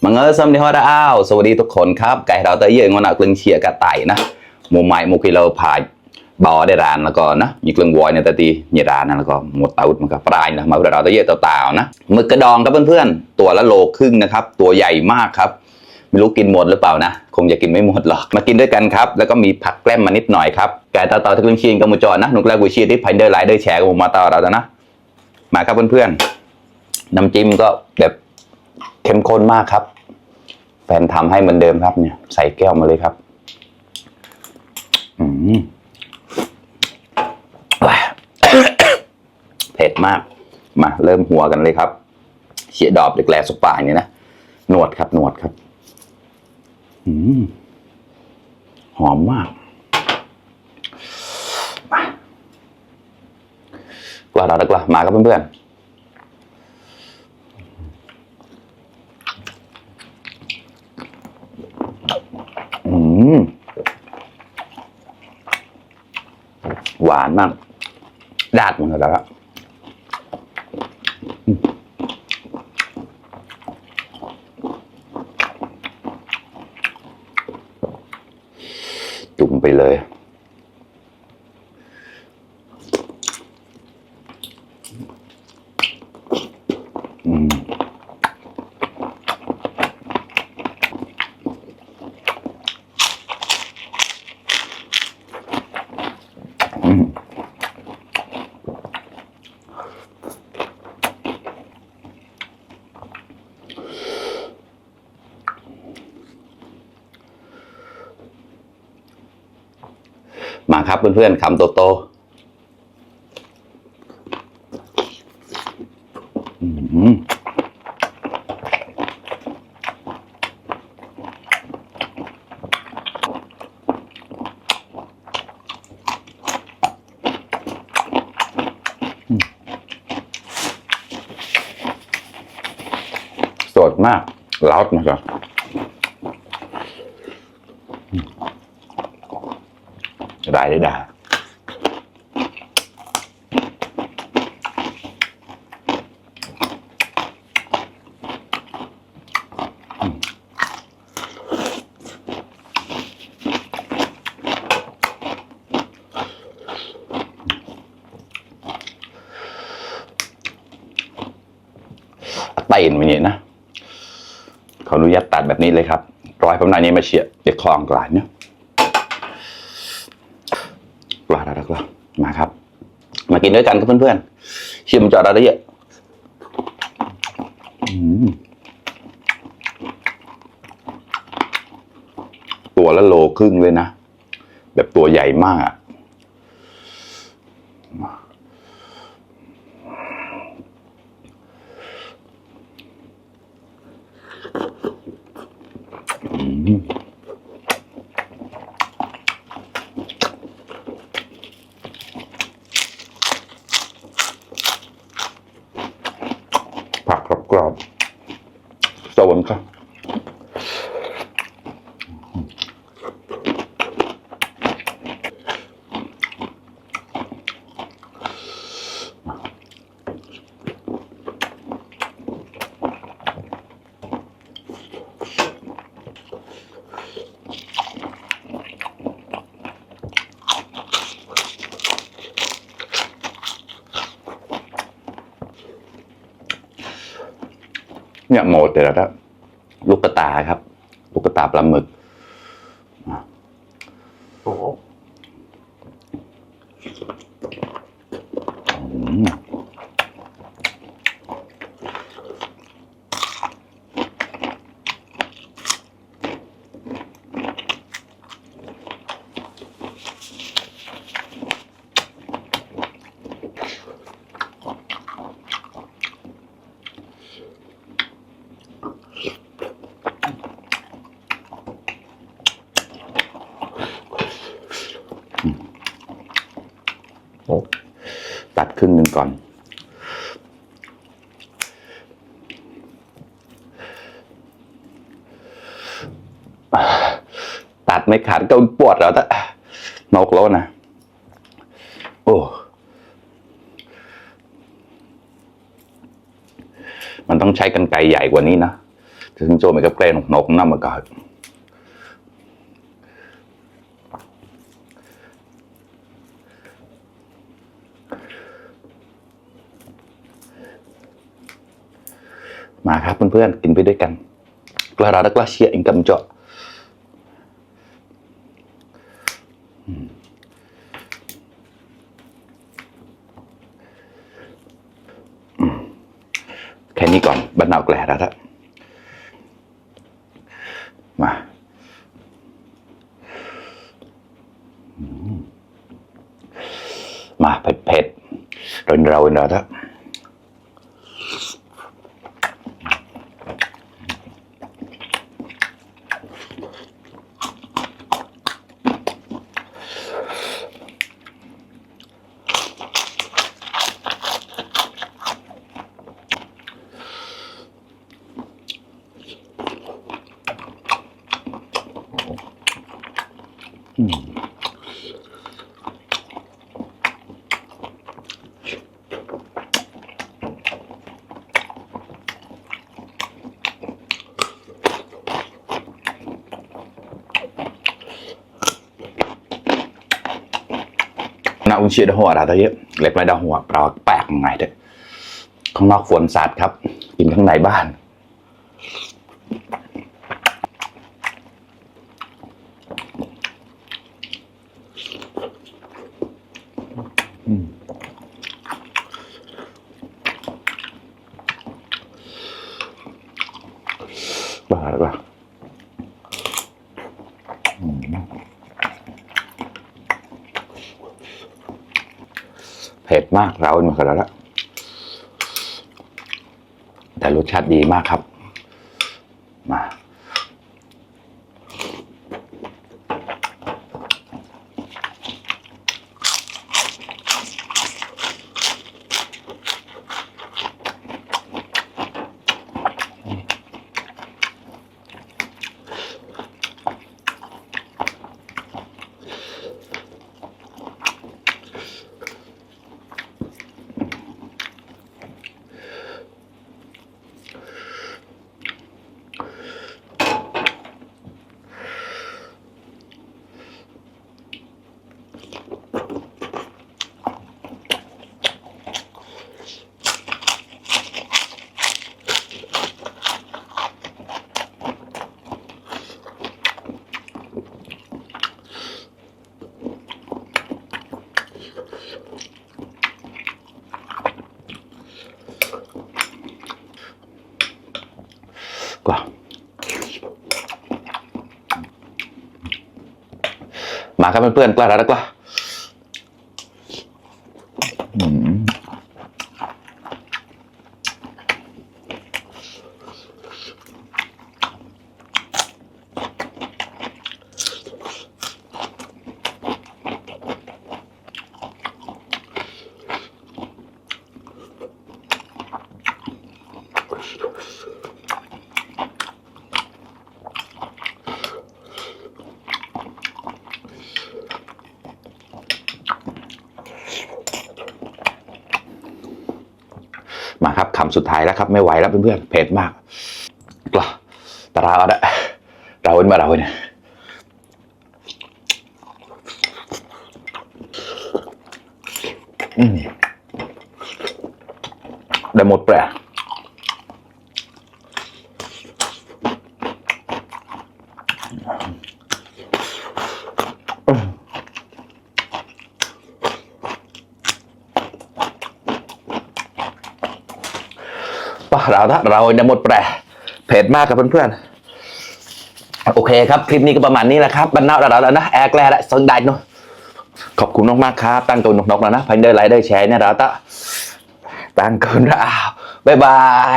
มังเอิญสมดีฮอดอ้าวสวัสดีทุกคนครับไก่เราเตยเยอะงอนกลึงเชียกระต่ายนะหมูไม้หมูกิโลผ่ายบอได้รานแล้วก็นะมีกลึงวอยในตะตีมีรานนะแล้วก็หมดเตามันก็ปลายนะมาเราเตยเยอะเต่าๆนะหมึกกระดองครับเพื่อนๆตัวละโลครึ่งนะครับตัวใหญ่มากครับไม่รู้กินหมดหรือเปล่านะคงจะกินไม่หมดหรอกมากินด้วยกันครับแล้วก็มีผักแกล้มมานิดหน่อยครับไก่ต่อที่กลึงเชียกับมูจอนะนุกแรกกุยชีที่พันเดอร์ไลเดอร์แชร์กับมาต่อเรานะมาครับเพื่อนๆน้ำจิ้มก็แบบเข้มข้นมากครับแฟนทำให้เหมือนเดิมครับเนี่ยใส่แก้วมาเลยครับเผ็ดมากมาเริ่มหัวกันเลยครับเฉียดอบเด็กแหลสุกป่าเนี่ยนะหนวดครับหนวดครับหอมมากมากว่าเราดีกว่ามาครับเพื่อนๆหวานมากดาดหมดแล้วจุ่มไปเลยมาครับเพื่อนๆคำโตๆสดมากล้าวนะครับได้ไต่มาเนี่ยนะขออนุญาตตัดแบบนี้เลยครับร้อยผมหน่อยนี้มาเฉียดเด็กคลองกลายเนี่ยกลาแล้วมาครับมากินด้วยกันกับเพื่อนๆชิมจอดได้เยอะตัวละโลครึ่งเลยนะแบบตัวใหญ่มากผักกรอบๆสวรรค์ครับเนี่ยหมดแต่ละลูกกระตาครับลูกกระตาปลาหมึกโอ้ ครึ่งหนึ่งก่อนตัดไม่ขาดก็ปวดแล้วแต่นกแล้วนะโอ้มันต้องใช้กรรไกรใหญ่กว่านี้นะถึงโจมกับแกล้งนกน้ำมาก่อนมาครับเพื่อนๆกินไปด้วยกันกระดาษกระเชียอิงกำเจาะแค่นี้ก่อนบรรณาแกล้แล้วมาเผ็ดๆเราถ้าน่าอุ่นเชียดหัวเราตะเยอะเล็กไรดาวหัวเราแปลกยังไงเด้อข้างนอกฝนสาดครับกินข้างในบ้านบ้าหรือเปล่าเผ็ดมากเราเหมือนกันแล้วแต่รสชาติดีมากครับมามาครับเพื่อนๆกล้าแล้วกล้ามาครับคำสุดท้ายแล้วครับไม่ไหวแล้วเพื่อนๆเผ็ดมากกล้าตาเราได้เราเป็นมาเราเนี่ยได้หมดแปรเราจะหมดแปรเผ็ดมากกับเพื่อนๆโอเคครับคลิปนี้ก็ประมาณนี้แหละครับบรรณาเราแล้วนะแอร์แกล้และสนใจเนาะขอบคุณมากๆครับตั้งตัวนกๆแล้วนะพันเดอร์ไลค์ได้แชร์เนี่ยเราตั้งกันแล้วบ๊ายบาย